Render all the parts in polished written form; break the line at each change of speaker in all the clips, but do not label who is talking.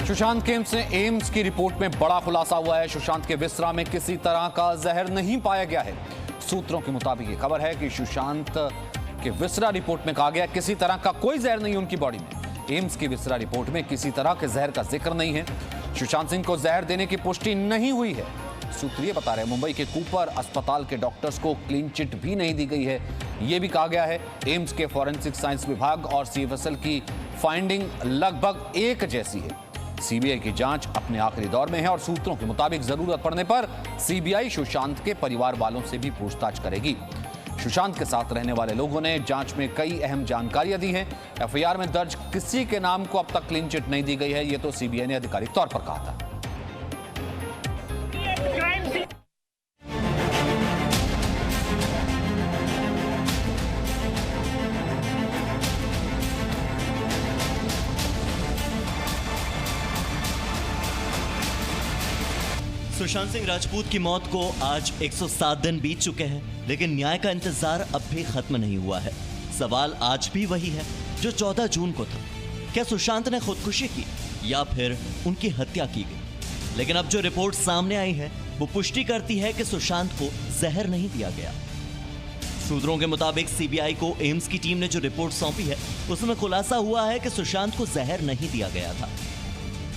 Sushant AIIMS की report में बड़ा खुलासा हुआ है। सुशांत के बिस्तरा में किसी तरह का जहर नहीं पाया गया है। सूत्रों के मुताबिक ये खबर है कि सुशांत के बिस्तरा रिपोर्ट में कहा गया किसी तरह का कोई जहर नहीं उनकी बॉडी में। एम्स की बिस्तरा रिपोर्ट में किसी तरह के जहर का जिक्र नहीं है। सुशांत सिंह को जहर देने की पुष्टि नहीं हुई है। सूत्र ये बता रहे हैं मुंबई के कूपर अस्पताल के डॉक्टर्स को क्लीन चिट भी नहीं दी गई है। यह भी कहा गया है एम्स के फॉरेंसिक साइंस विभाग और सीएफएसएल की फाइंडिंग लगभग एक जैसी है। सीबीआई की जांच अपने आखिरी दौर में है और सूत्रों के मुताबिक जरूरत पड़ने पर सीबीआई सुशांत के परिवार वालों से भी पूछताछ करेगी। सुशांत के साथ रहने वाले लोगों ने जांच में कई अहम जानकारियां दी हैं। एफआईआर में दर्ज किसी के नाम को अब तक क्लीन चिट नहीं दी गई है, यह तो सीबीआई ने आधिकारिक तौर पर कहा था।
सुशांत सिंह राजपूत की मौत को आज 107 दिन बीत चुके हैं, लेकिन न्याय का इंतजार अब भी खत्म नहीं हुआ है। सवाल आज भी वही है जो 14 जून को था। क्या सुशांत ने खुदकुशी की या फिर उनकी हत्या की गई? लेकिन अब जो रिपोर्ट सामने आई है वो पुष्टि करती है कि सुशांत को जहर नहीं दिया गया। सूत्रों के मुताबिक सीबीआई को एम्स की टीम ने जो रिपोर्ट सौंपी है उसमें खुलासा हुआ है कि सुशांत को जहर नहीं दिया गया था।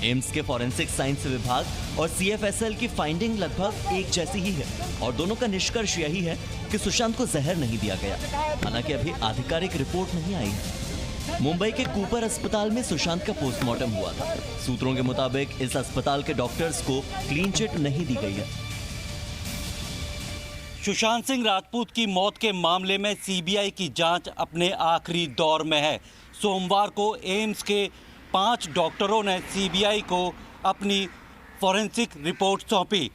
एम्स के फॉरेंसिक साइंस विभाग और सीएफएसएल की फाइंडिंग लगभग एक जैसी ही है और दोनों का निष्कर्ष यही है कि सुशांत को जहर नहीं दिया गया। हालांकि अभी आधिकारिक रिपोर्ट नहीं आई है। मुंबई के कूपर अस्पताल में सुशांत का पोस्टमार्टम हुआ था। सूत्रों के मुताबिक इस अस्पताल के डॉक्टर्स को क्लीन चिट नहीं दी गई है।
सुशांत सिंह राजपूत की मौत के मामले में सीबीआई की जांच अपने आखिरी दौर में है। सोमवार को एम्स के 5 डॉक्टरों ने सीबीआई को अपनी फॉरेंसिक रिपोर्ट सौंपी,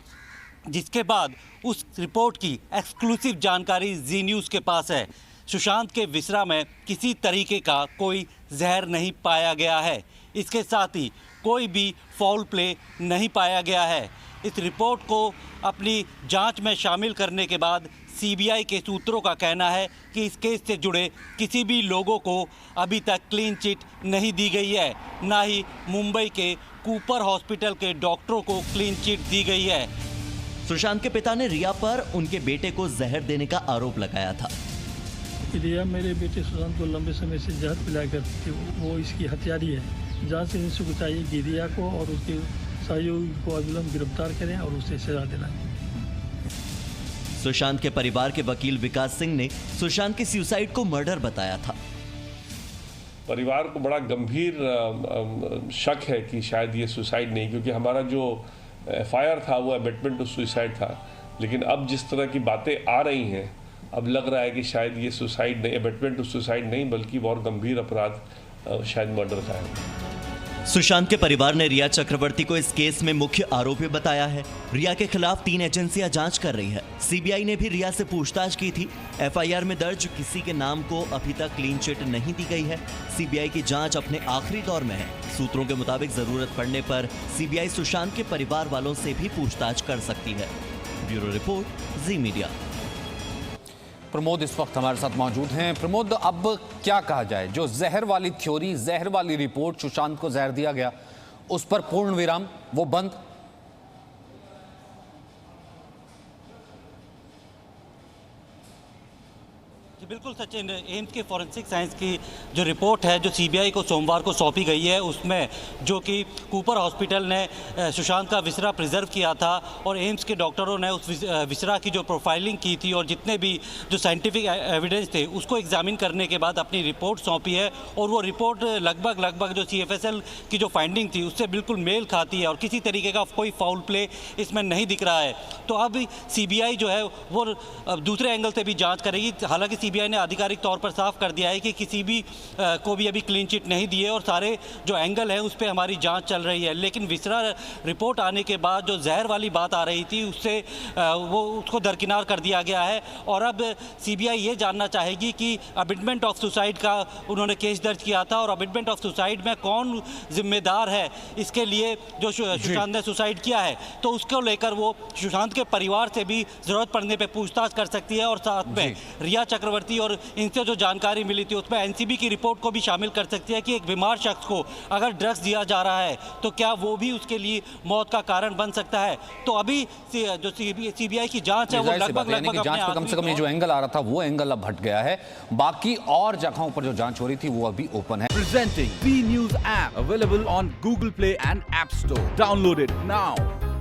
जिसके बाद उस रिपोर्ट की एक्सक्लूसिव जानकारी जी न्यूज़ के पास है। सुशांत के विसरा में किसी तरीके का कोई जहर नहीं पाया गया है। इसके साथ ही कोई भी फाउल प्ले नहीं पाया गया है। इस रिपोर्ट को अपनी जांच में शामिल करने के बाद सीबीआई के सूत्रों का कहना है कि इस केस से जुड़े किसी भी लोगों को अभी तक क्लीन चिट नहीं दी गई है, ना ही मुंबई के कूपर हॉस्पिटल के डॉक्टरों को क्लीन चिट दी गई है।
सुशांत के पिता ने रिया पर उनके बेटे को जहर देने का आरोप लगाया था।
रिया मेरे बेटे सुशांत को लंबे समय से जहर पिला करती थी, वो इसकी हत्यारी है। जांच से इनको चाहिए कि रिया को और उसके सहयोगी को अविलंब गिरफ्तार करें और उसे सजा दिलाएं।
सुशांत के परिवार के वकील विकास सिंह ने सुशांत की सुसाइड को मर्डर बताया था।
परिवार को बड़ा गंभीर शक है कि शायद ये सुसाइड नहीं, क्योंकि हमारा जो एफआईआर था वो अबेटमेंट टू सुसाइड था। लेकिन अब जिस तरह की बातें आ रही हैं, अब लग रहा है कि शायद ये सुसाइड नहीं, अबेटमेंट टू सुसाइड नहीं, बल्कि बहुत गंभीर अपराध शायद मर्डर का है।
सुशांत के परिवार ने रिया चक्रवर्ती को इस केस में मुख्य आरोपी बताया है। रिया के खिलाफ 3 एजेंसियां जांच कर रही है। सीबीआई ने भी रिया से पूछताछ की थी। एफआईआर में दर्ज किसी के नाम को अभी तक क्लीन चिट नहीं दी गई है। सीबीआई की जांच अपने आखिरी दौर में है। सूत्रों के मुताबिक जरूरत पड़ने पर सीबीआई सुशांत के परिवार वालों से भी पूछताछ कर सकती है। ब्यूरो रिपोर्ट, जी मीडिया।
प्रमोद इस वक्त हमारे साथ मौजूद हैं। प्रमोद, अब क्या कहा जाए? जो जहर वाली थ्योरी, जहर वाली रिपोर्ट, सुशांत को जहर दिया गया, उस पर पूर्ण विराम, वो बंद।
जी बिल्कुल सचिन, एम्स के फॉरेंसिक साइंस की जो रिपोर्ट है जो सीबीआई को सोमवार को सौंपी गई है, उसमें जो कि कूपर हॉस्पिटल ने सुशांत का विसरा प्रिजर्व किया था और एम्स के डॉक्टरों ने उस विसरा की जो प्रोफाइलिंग की थी और जितने भी जो साइंटिफिक एविडेंस थे उसको एग्जामिन करने के बाद अपनी रिपोर्ट सौंपी है। और वो रिपोर्ट लगभग जो सीएफएसएल की जो फाइंडिंग थी उससे बिल्कुल मेल खाती है और किसी तरीके का कोई फाउल प्ले इसमें नहीं दिख रहा है। तो अब सीबीआई जो है वो दूसरे एंगल से भी जाँच करेगी। हालांकि सीबीआई ने आधिकारिक तौर पर साफ कर दिया है कि किसी भी को भी अभी क्लीन चिट नहीं दी है और सारे जो एंगल है उस पर हमारी जांच चल रही है। लेकिन विसरा रिपोर्ट आने के बाद जो जहर वाली बात आ रही थी उससे वो उसको दरकिनार कर दिया गया है। और अब सीबीआई ये जानना चाहेगी कि अबेटमेंट ऑफ सुसाइड का उन्होंने केस दर्ज किया था और अबेटमेंट ऑफ सुसाइड में कौन जिम्मेदार है इसके लिए जो सुशांत ने सुसाइड किया है, तो उसको लेकर वो सुशांत के परिवार से भी जरूरत पड़ने पर पूछताछ कर सकती है। और साथ में रिया चक्रवर्ती थी और इनसे जो जानकारी मिली थी उसमें एनसीबी की रिपोर्ट को भी शामिल कर सकती है कि एक बीमार शख्स को अगर ड्रग्स दिया जा रहा है तो क्या वो भी उसके लिए मौत का कारण बन सकता है। तो अभी जो सीबीआई की जांच है वो लगभग
जांच पर कम से कम ये जो एंगल आ रहा था वो एंगल अब हट गया है। बाकी और जगहों पर जो जांच हो रही थी वो अभी ओपन है।
Presenting B News app available on Google Play and App Store. Download it now.